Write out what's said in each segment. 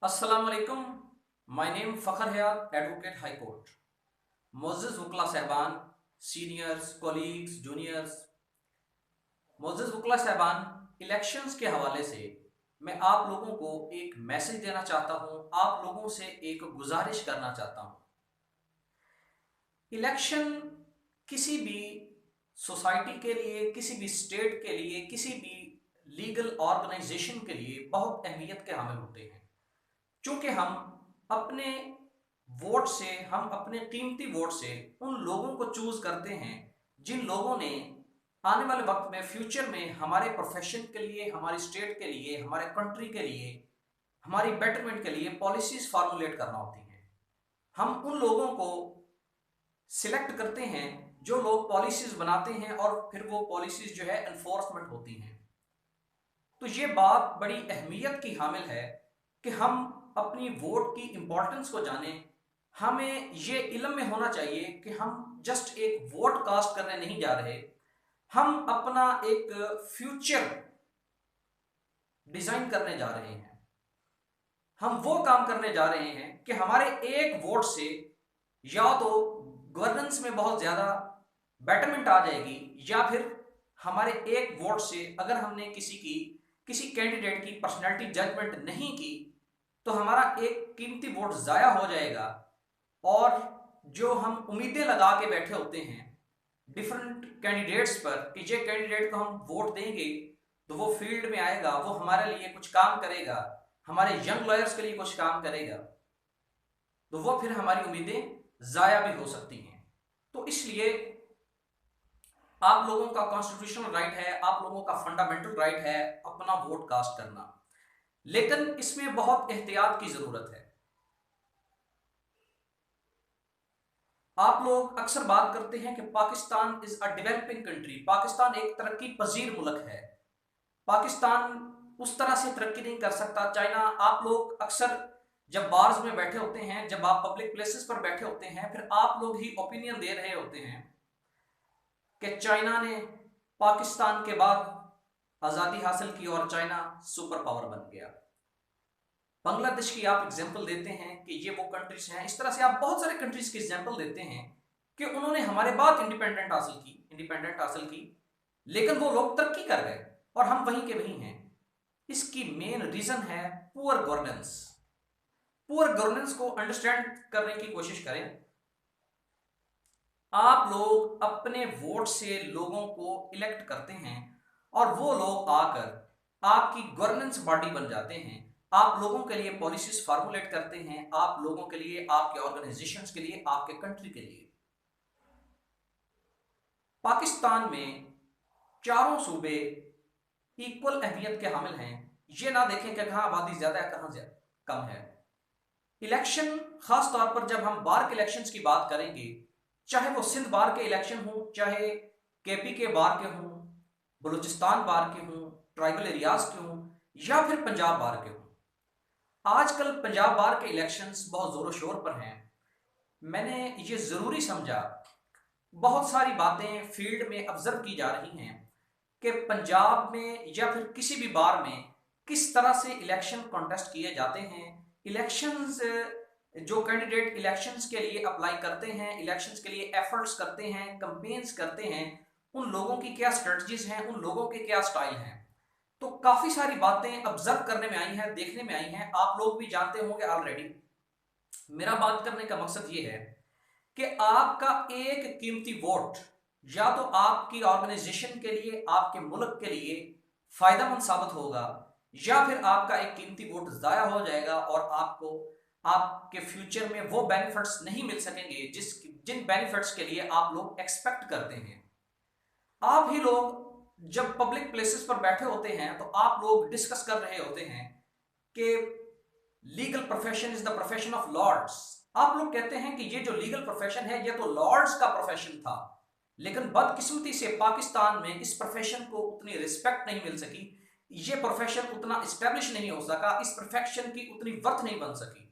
अस्सलाम वालेकुम। My name Fakhar Hayat, advocate high court. मोअज़्ज़ज़ वकला साहबान, सीनियर्स, कॉलीग्स, जूनियर्स, मोअज़्ज़ज़ वकला साहबान, इलेक्शंस के हवाले से मैं आप लोगों को एक मैसेज देना चाहता हूँ, आप लोगों से एक गुजारिश करना चाहता हूँ। इलेक्शन किसी भी सोसाइटी के लिए, किसी भी स्टेट के लिए, किसी भी लीगल ऑर्गेनाइजेशन के लिए बहुत अहमियत के हामिल होते हैं। चूंकि हम अपने वोट से, हम अपने कीमती वोट से उन लोगों को चूज करते हैं जिन लोगों ने आने वाले वक्त में, फ्यूचर में हमारे प्रोफेशन के लिए, हमारी स्टेट के लिए, हमारे कंट्री के लिए, हमारी बेटरमेंट के लिए पॉलिसीज फार्मुलेट करना होती हैं। हम उन लोगों को सिलेक्ट करते हैं जो लोग पॉलिसीज बनाते हैं और फिर वो पॉलिसीज जो है एनफोर्समेंट होती हैं। तो ये बात बड़ी अहमियत की हामिल है कि हम अपनी वोट की इंपॉर्टेंस को जानें। हमें ये इल्म में होना चाहिए कि हम जस्ट एक वोट कास्ट करने नहीं जा रहे, हम अपना एक फ्यूचर डिजाइन करने जा रहे हैं। हम वो काम करने जा रहे हैं कि हमारे एक वोट से या तो गवर्नेंस में बहुत ज्यादा बेटरमेंट आ जाएगी, या फिर हमारे एक वोट से अगर हमने किसी कैंडिडेट की पर्सनैलिटी जजमेंट नहीं की तो हमारा एक कीमती वोट जाया हो जाएगा। और जो हम उम्मीदें लगा के बैठे होते हैं डिफरेंट कैंडिडेट्स पर कि ये कैंडिडेट को हम वोट देंगे तो वो फील्ड में आएगा, वो हमारे लिए कुछ काम करेगा, हमारे यंग लॉयर्स के लिए कुछ काम करेगा, तो वो फिर हमारी उम्मीदें जाया भी हो सकती हैं। तो इसलिए आप लोगों का कॉन्स्टिट्यूशनल राइट है, आप लोगों का फंडामेंटल राइट है अपना वोट कास्ट करना, लेकिन इसमें बहुत एहतियात की जरूरत है। आप लोग अक्सर बात करते हैं कि Pakistan is a developing country, Pakistan एक तरक्की पजीर मुल्क है, पाकिस्तान उस तरह से तरक्की नहीं कर सकता चाइना। आप लोग अक्सर जब बार्स में बैठे होते हैं, जब आप पब्लिक प्लेसेस पर बैठे होते हैं, फिर आप लोग ही ओपिनियन दे रहे होते हैं कि चाइना ने पाकिस्तान के बाद आजादी हासिल की और चाइना सुपर पावर बन गया। बांग्लादेश की आप एग्जांपल देते हैं कि ये वो कंट्रीज हैं, इस तरह से आप बहुत सारे कंट्रीज की एग्जांपल देते हैं कि उन्होंने हमारे बाद इंडिपेंडेंट हासिल की, लेकिन वो लोग तरक्की कर गए और हम वहीं के वहीं हैं। इसकी मेन रीजन है पुअर गवर्नेंस। पुअर गवर्नेंस को अंडरस्टैंड करने की कोशिश करें। आप लोग अपने वोट से लोगों को इलेक्ट करते हैं और वो लोग आकर आपकी गवर्नेंस बॉडी बन जाते हैं, आप लोगों के लिए पॉलिसीज फार्मुलेट करते हैं, आप लोगों के लिए, आपके ऑर्गेनाइजेशंस के लिए, आपके कंट्री के लिए। पाकिस्तान में चारों सूबे इक्वल अहमियत के हामिल हैं। ये ना देखें कि कहाँ आबादी ज्यादा है, कहाँ कम है। इलेक्शन, खास तौर पर जब हम बार के इलेक्शंस की बात करेंगे, चाहे वो सिंध बार के इलेक्शन हो, चाहे केपी के बार के हों, बलूचिस्तान बार के हों, ट्राइबल एरियाज के हों, या फिर पंजाब बार के हों, आजकल पंजाब बार के इलेक्शंस बहुत जोरों शोर पर हैं। मैंने ये जरूरी समझा, बहुत सारी बातें फील्ड में ऑब्जर्व की जा रही हैं कि पंजाब में या फिर किसी भी बार में किस तरह से इलेक्शन कॉन्टेस्ट किए जाते हैं। इलेक्शंस, जो कैंडिडेट इलेक्शंस के लिए अप्लाई करते हैं, इलेक्शंस के लिए एफर्ट्स करते हैं, कंपेन्स करते हैं, उन लोगों की क्या स्ट्रेटजीज हैं, उन लोगों के क्या स्टाइल हैं। तो काफी सारी बातें ऑब्जर्व करने में आई हैं, देखने में आई हैं, आप लोग भी जानते होंगे ऑलरेडी। मेरा बात करने का मकसद ये है कि आपका एक कीमती वोट या तो आपकी ऑर्गेनाइजेशन के लिए, आपके मुल्क के लिए फायदेमंद साबित होगा, या फिर आपका एक कीमती वोट जाया हो जाएगा और आपको आपके फ्यूचर में वो बेनिफिट्स नहीं मिल सकेंगे जिन बेनिफिट्स के लिए आप लोग एक्सपेक्ट करते हैं। आप ही लोग जब पब्लिक प्लेसेस पर बैठे होते हैं तो आप लोग डिस्कस कर रहे होते हैं कि legal profession is the profession of lords. आप लोग कहते हैं कि ये जो लीगल प्रोफेशन है ये तो लॉर्ड्स का प्रोफेशन था, लेकिन बदकिस्मती से पाकिस्तान में इस प्रोफेशन को उतनी रिस्पेक्ट नहीं मिल सकी, ये प्रोफेशन उतना इस्टेब्लिश नहीं हो सका, इस प्रोफेशन की उतनी वर्थ नहीं बन सकी।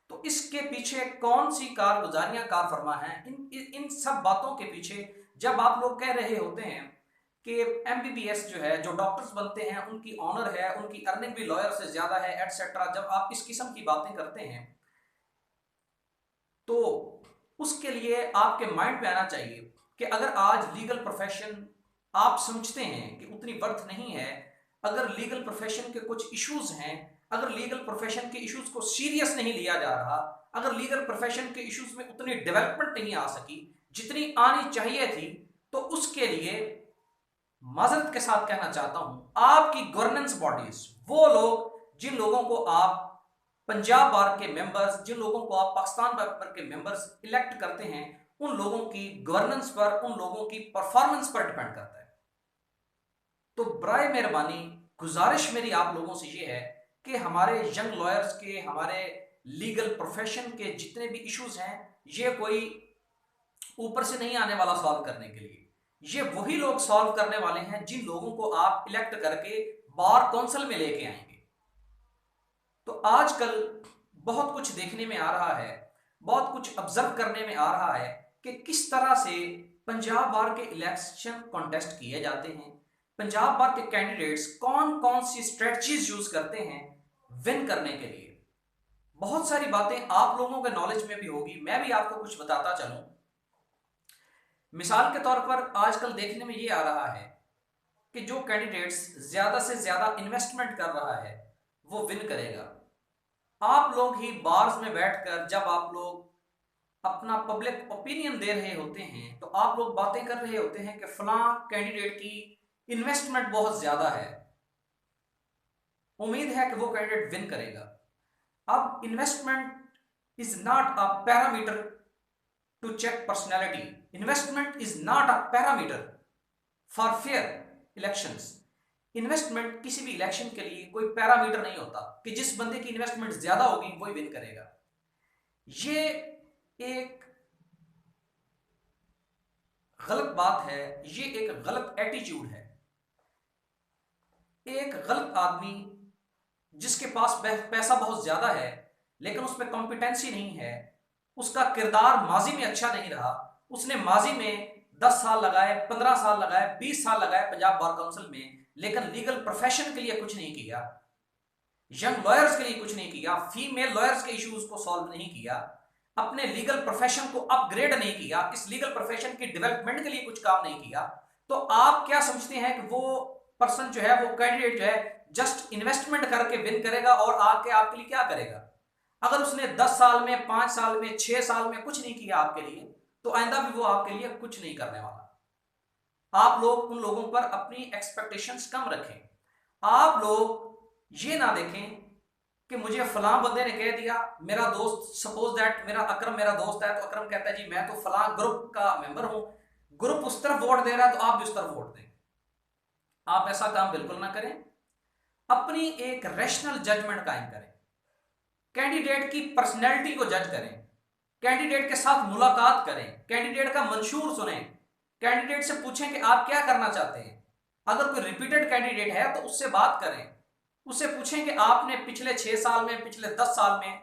तो इसके पीछे कौन सी कारगुजारियां कार फरमा हैं, इन इन सब बातों के पीछे जब आप लोग कह रहे होते हैं कि एमबीबीएस जो है, जो डॉक्टर्स बनते हैं, उनकी ऑनर है, उनकी अर्निंग भी लॉयर से ज्यादा है, एटसेट्रा। जब आप इस किस्म की बातें करते हैं तो उसके लिए आपके माइंड में आना चाहिए कि अगर आज लीगल प्रोफेशन आप समझते हैं कि उतनी वर्थ नहीं है, अगर लीगल प्रोफेशन के कुछ इश्यूज हैं, अगर लीगल प्रोफेशन के इश्यूज को सीरियस नहीं लिया जा रहा, अगर लीगल प्रोफेशन के इश्यूज में उतनी डेवलपमेंट नहीं आ सकी जितनी आनी चाहिए थी, तो उसके लिए माजरत के साथ कहना चाहता हूं, आपकी गवर्नेंस बॉडीज, वो लोग जिन लोगों को आप पंजाब बार के मेंबर्स, जिन लोगों को आप पाकिस्तान बार के मेंबर्स इलेक्ट करते हैं, उन लोगों की गवर्नेंस पर, उन लोगों की परफॉर्मेंस पर डिपेंड करता है। तो बराए मेहरबानी गुजारिश मेरी आप लोगों से ये है कि हमारे यंग लॉयर्स के, हमारे लीगल प्रोफेशन के जितने भी इश्यूज हैं, ये कोई ऊपर से नहीं आने वाला सॉल्व करने के लिए, ये वही लोग सॉल्व करने वाले हैं जिन लोगों को आप इलेक्ट करके बार काउंसिल में लेके आएंगे। तो आजकल बहुत कुछ देखने में आ रहा है, बहुत कुछ ऑब्जर्व करने में आ रहा है कि किस तरह से पंजाब बार के इलेक्शन कॉन्टेस्ट किए जाते हैं, पंजाब बार के कैंडिडेट्स कौन कौन सी स्ट्रेटजीज यूज करते हैं विन करने के लिए। बहुत सारी बातें आप लोगों के नॉलेज में भी होगी, मैं भी आपको कुछ बताता चलूं। मिसाल के तौर पर आजकल देखने में ये आ रहा है कि जो कैंडिडेट्स ज्यादा से ज्यादा इन्वेस्टमेंट कर रहा है वो विन करेगा। आप लोग ही बार्स में बैठकर जब आप लोग अपना पब्लिक ओपिनियन दे रहे होते हैं तो आप लोग बातें कर रहे होते हैं कि फलां कैंडिडेट की इन्वेस्टमेंट बहुत ज्यादा है, उम्मीद है कि वो कैंडिडेट विन करेगा। अब investment is not a parameter to check personality, investment is not a parameter for fair elections. Investment किसी भी इलेक्शन के लिए कोई पैरामीटर नहीं होता कि जिस बंदे की इन्वेस्टमेंट ज्यादा होगी वही विन करेगा। ये एक गलत बात है, ये एक गलत एटीट्यूड है। एक गलत आदमी जिसके पास पैसा बहुत ज्यादा है लेकिन उसमें कॉम्पिटेंसी नहीं है, उसका किरदार माजी में अच्छा नहीं रहा, उसने माजी में 10 साल लगाए, 15 साल लगाए, 20 साल लगाए पंजाब बार काउंसिल में, लेकिन लीगल प्रोफेशन के लिए कुछ नहीं किया, यंग लॉयर्स के लिए कुछ नहीं किया, फीमेल लॉयर्स के इश्यूज को सॉल्व नहीं किया, अपने लीगल प्रोफेशन को अपग्रेड नहीं किया, इस लीगल प्रोफेशन की डेवलपमेंट के लिए कुछ काम नहीं किया, तो आप क्या समझते हैं कि वो पर्सन जो है, वो कैंडिडेट जो है, जस्ट इन्वेस्टमेंट करके विन करेगा और आके आपके लिए क्या करेगा? अगर उसने 10 साल में, 5 साल में, 6 साल में कुछ नहीं किया आपके लिए, तो आइंदा भी वो आपके लिए कुछ नहीं करने वाला। आप लोग उन लोगों पर अपनी एक्सपेक्टेशंस कम रखें। आप लोग ये ना देखें कि मुझे फलां बंदे ने कह दिया, मेरा दोस्त, सपोज दैट मेरा अकरम मेरा दोस्त है, तो अकरम कहता है जी मैं तो फलां ग्रुप का मेंबर हूं, ग्रुप उस तरफ वोट दे रहा है तो आप भी उस तरफ वोट दें। आप ऐसा काम बिल्कुल ना करें। अपनी एक रैशनल जजमेंट कायम करें, कैंडिडेट की पर्सनैलिटी को जज करें, कैंडिडेट के साथ मुलाकात करें, कैंडिडेट का मंशूर सुने, कैंडिडेट से पूछें कि आप क्या करना चाहते हैं। अगर कोई रिपीटेड कैंडिडेट है तो उससे बात करें, उससे पूछें कि आपने पिछले 6 साल में, पिछले 10 साल में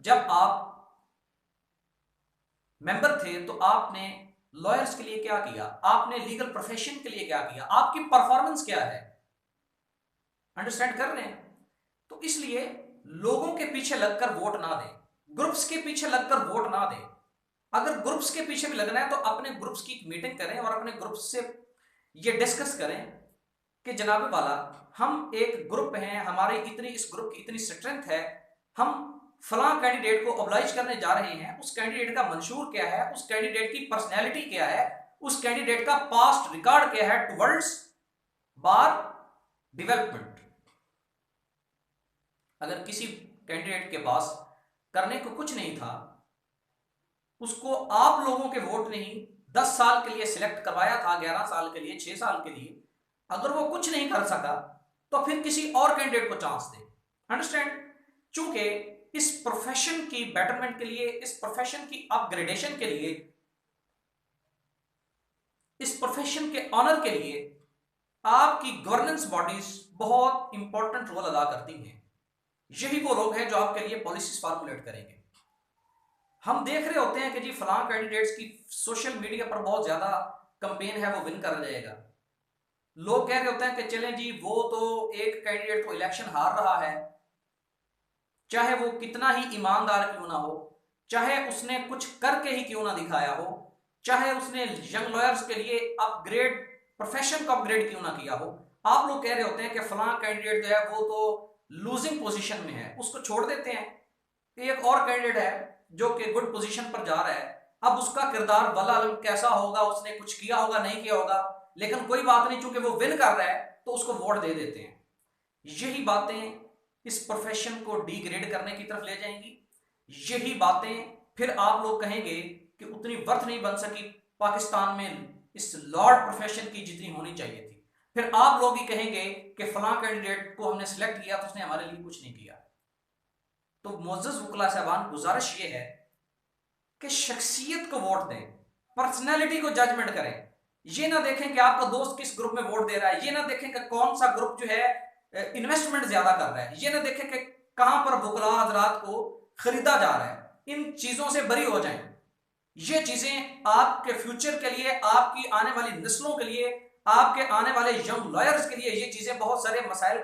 जब आप मेंबर थे तो आपने लॉयर्स के लिए क्या किया, आपने लीगल प्रोफेशन के लिए क्या किया, आपकी परफॉर्मेंस क्या है। अंडरस्टैंड कर रहे हैं? तो इसलिए लोगों के पीछे लगकर वोट ना दें, ग्रुप्स के पीछे लगकर वोट ना दें। अगर ग्रुप्स के पीछे भी लगना है तो अपने ग्रुप्स की मीटिंग करें और अपने ग्रुप्स से ये डिस्कस करें कि जनाब वाला, हम एक ग्रुप हैं, हमारी इतनी, इस ग्रुप की इतनी स्ट्रेंथ है, हम फलां कैंडिडेट को ऑब्लाइज करने जा रहे हैं, उस कैंडिडेट का मंशूर क्या है, उस कैंडिडेट की पर्सनैलिटी क्या है, उस कैंडिडेट का पास्ट रिकॉर्ड क्या है टुवर्ड्स बार डेवलपमेंट। अगर किसी कैंडिडेट के पास करने को कुछ नहीं था, उसको आप लोगों के वोट ने ही 10 साल के लिए सिलेक्ट करवाया था, 11 साल के लिए, 6 साल के लिए, अगर वो कुछ नहीं कर सका तो फिर किसी और कैंडिडेट को चांस दे। अंडरस्टैंड? चूंकि इस प्रोफेशन की बेटरमेंट के लिए, इस प्रोफेशन की अपग्रेडेशन के लिए, इस प्रोफेशन के ऑनर के लिए आपकी गवर्नेंस बॉडीज बहुत इंपॉर्टेंट रोल अदा करती हैं। यही वो लोग हैं जो आपके लिए पॉलिसीज फॉर्मुलेट करेंगे। हम देख रहे होते हैं कि जी फलां कैंडिडेट्स की सोशल मीडिया पर बहुत ज्यादा कैंपेन है, वो विन कर जाएगा। लोग कह रहे होते हैं कि चलें जी, वो तो एक कैंडिडेट तो इलेक्शन हार रहा है, चाहे वो कितना ही ईमानदार क्यों ना हो, चाहे उसने कुछ करके ही क्यों ना दिखाया हो, चाहे उसने यंग लॉयर्स के लिए अपग्रेड, प्रोफेशन को अपग्रेड क्यों ना किया हो। आप लोग कह रहे होते हैं कि फलां कैंडिडेट जो है वो तो लूजिंग पोजीशन में है, उसको छोड़ देते हैं। एक और कैंडिडेट है जो कि गुड पोजीशन पर जा रहा है, अब उसका किरदार वल्लाह अलम कैसा होगा, उसने कुछ किया होगा नहीं किया होगा, लेकिन कोई बात नहीं, चूंकि वो विन कर रहा है तो उसको वोट दे देते हैं। यही बातें इस प्रोफेशन को डिग्रेड करने की तरफ ले जाएंगी। यही बातें फिर आप लोग कहेंगे कि उतनी वर्थ नहीं बन सकी पाकिस्तान में इस लॉर्ड प्रोफेशन की जितनी होनी चाहिए थी। फिर आप लोग ही कहेंगे कि फलां कैंडिडेट को हमने सिलेक्ट किया तो उसने हमारे लिए कुछ नहीं किया। तो मोअज़्ज़ज़ वकला साहबान, गुजारिश ये है कि शख्सियत को वोट दें, पर्सनैलिटी को जजमेंट करें। ये ना देखें कि आपका दोस्त किस ग्रुप में वोट दे रहा है, ये ना देखें कि कौन सा ग्रुप जो है इन्वेस्टमेंट ज्यादा कर रहा है, ये ना देखें कि कहां पर वकला हजरात को खरीदा जा रहा है। इन चीजों से बरी हो जाएं। ये चीजें आपके फ्यूचर के लिए, आपकी आने वाली नस्लों के लिए, आपके आने वाले यंग लॉयर्स के लिए ये चीजें बहुत सारे मसाइल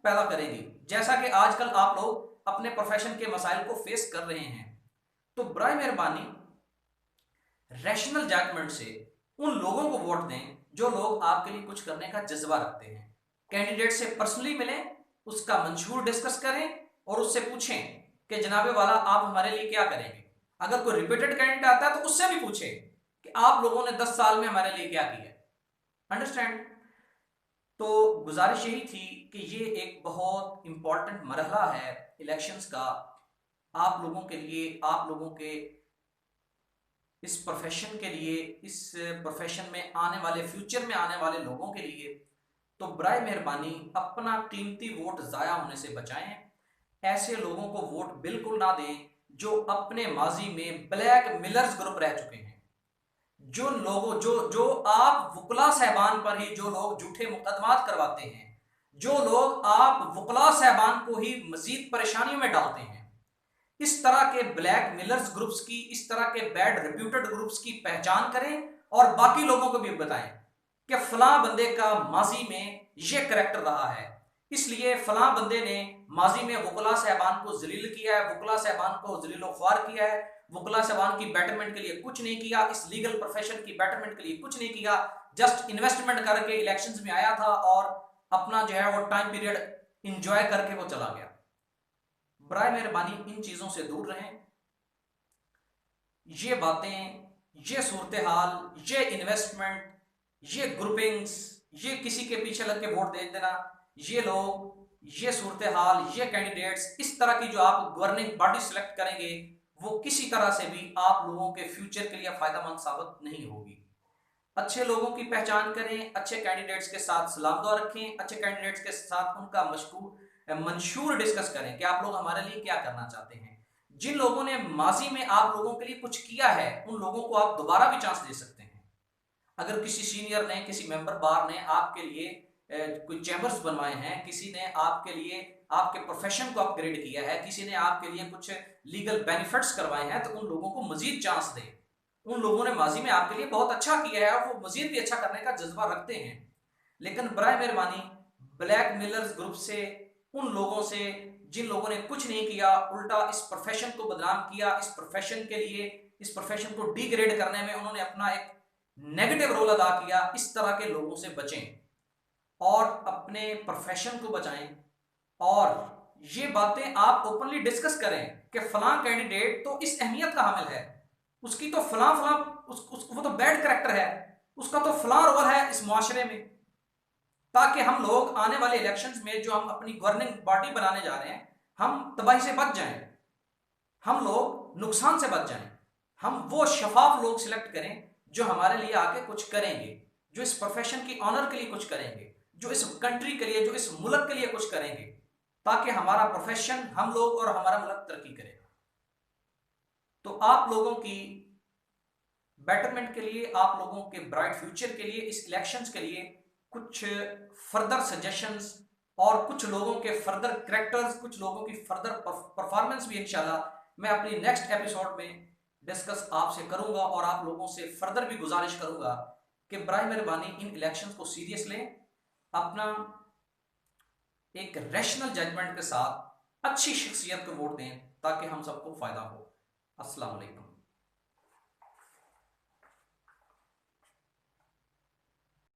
पैदा करेंगी, जैसा कि आजकल आप लोग अपने प्रोफेशन के मसाइल को फेस कर रहे हैं। तो बराए मेहरबानी रैशनल जजमेंट से उन लोगों को वोट दें जो लोग आपके लिए कुछ करने का जज्बा रखते हैं। कैंडिडेट से पर्सनली मिलें, उसका मंशूर डिस्कस करें और उससे पूछें कि जनाबे वाला आप हमारे लिए क्या करेंगे। अगर कोई रिपीटेड कैंडिडेट आता है तो उससे भी पूछें कि आप लोगों ने 10 साल में हमारे लिए क्या किया। अंडरस्टैंड? तो गुजारिश यही थी कि ये एक बहुत इंपॉर्टेंट मरहला है इलेक्शंस का, आप लोगों के लिए, आप लोगों के इस प्रोफेशन के लिए, इस प्रोफेशन में आने वाले, फ्यूचर में आने वाले लोगों के लिए। तो बराए मेहरबानी अपना कीमती वोट ज़ाया होने से बचाएं। ऐसे लोगों को वोट बिल्कुल ना दें जो अपने माजी में ब्लैक मिलर्स ग्रुप रह चुके हैं। जो लोगों जो आप वकला साहबान पर ही जो लोग झूठे मुकदमात करवाते हैं, जो लोग आप वकला साहबान को ही मजीद परेशानियों में डालते हैं, इस तरह के ब्लैक मिलर्स ग्रुप्स की, इस तरह के बैड रिप्यूटेड ग्रुप्स की पहचान करें और बाकी लोगों को भी बताएं कि फलां बंदे का माजी में यह करैक्टर रहा है, इसलिए फलां बंदे ने माजी में वकला साहबान को जलील किया है, वकला साहबान को जलील ख्वार किया है, वकला साहबान की बेटरमेंट के लिए कुछ नहीं किया, इस लीगल प्रोफेशन की बेटरमेंट के लिए कुछ नहीं किया, जस्ट इन्वेस्टमेंट करके इलेक्शंस में आया था और अपना जो है वो टाइम पीरियड इंजॉय करके वो चला गया। बराए मेहरबानी इन चीजों से दूर रहें। ये बातें, ये सूरत हाल, ये इन्वेस्टमेंट, ये ग्रुपिंग्स, ये किसी के पीछे लग के वोट दे देना, ये लोग, ये सूरत हाल, ये कैंडिडेट्स, इस तरह की जो आप गवर्निंग बॉडी सिलेक्ट करेंगे वो किसी तरह से भी आप लोगों के फ्यूचर के लिए फायदेमंद साबित नहीं होगी। अच्छे लोगों की पहचान करें, अच्छे कैंडिडेट्स के साथ सलाम दुआ रखें, अच्छे कैंडिडेट्स के साथ उनका मंशूर डिस्कस करें कि आप लोग हमारे लिए क्या करना चाहते हैं। जिन लोगों ने माजी में आप लोगों के लिए कुछ किया है उन लोगों को आप दोबारा भी चांस दे सकते हैं। अगर किसी सीनियर ने, किसी मेंबर बार ने आपके लिए कोई चैम्बर्स बनवाए हैं, किसी ने आपके लिए आपके प्रोफेशन को अपग्रेड किया है, किसी ने आपके लिए कुछ लीगल बेनिफिट्स करवाए हैं, तो उन लोगों को मजीद चांस दें। उन लोगों ने माजी में आपके लिए बहुत अच्छा किया है और वो मजीद भी अच्छा करने का जज्बा रखते हैं। लेकिन बराए मेहरबानी ब्लैक मिलर्स ग्रुप से, उन लोगों से जिन लोगों ने कुछ नहीं किया, उल्टा इस प्रोफेशन को बदनाम किया, इस प्रोफेशन के लिए, इस प्रोफेशन को डिग्रेड करने में उन्होंने अपना एक नेगेटिव रोल अदा किया, इस तरह के लोगों से बचें और अपने प्रोफेशन को बचाएं। और ये बातें आप ओपनली डिस्कस करें कि फलां कैंडिडेट तो इस अहमियत का हामिल है, उसकी तो फलां फलां वो तो बैड कैरेक्टर है, उसका तो फलां रोल है इस मुआशरे में, ताकि हम लोग आने वाले इलेक्शंस में जो हम अपनी गवर्निंग बॉडी बनाने जा रहे हैं हम तबाही से बच जाएं, हम लोग नुकसान से बच जाएं। हम वो शफाफ लोग सिलेक्ट करें जो हमारे लिए आके कुछ करेंगे, जो इस प्रोफेशन की ऑनर के लिए कुछ करेंगे, जो इस कंट्री के लिए, जो इस मुल्क के लिए कुछ करेंगे, ताकि हमारा प्रोफेशन, हम लोग और हमारा मुल्क तरक्की करेगा। तो आप लोगों की बेटरमेंट के लिए, आप लोगों के ब्राइट फ्यूचर के लिए, इस इलेक्शंस के लिए कुछ फर्दर सजेशंस और कुछ लोगों के फर्दर कैरेक्टर्स, कुछ लोगों की फर्दर परफॉर्मेंस भी इंशाल्लाह मैं अपनी नेक्स्ट एपिसोड में डिस्कस आपसे करूंगा और आप लोगों से फर्दर भी गुजारिश करूंगा कि बराए मेहरबानी इन इलेक्शंस को सीरियस लें, अपना एक रैशनल जजमेंट के साथ अच्छी शख्सियत को वोट दें ताकि हम सबको फायदा हो। अस्सलाम वालेकुम।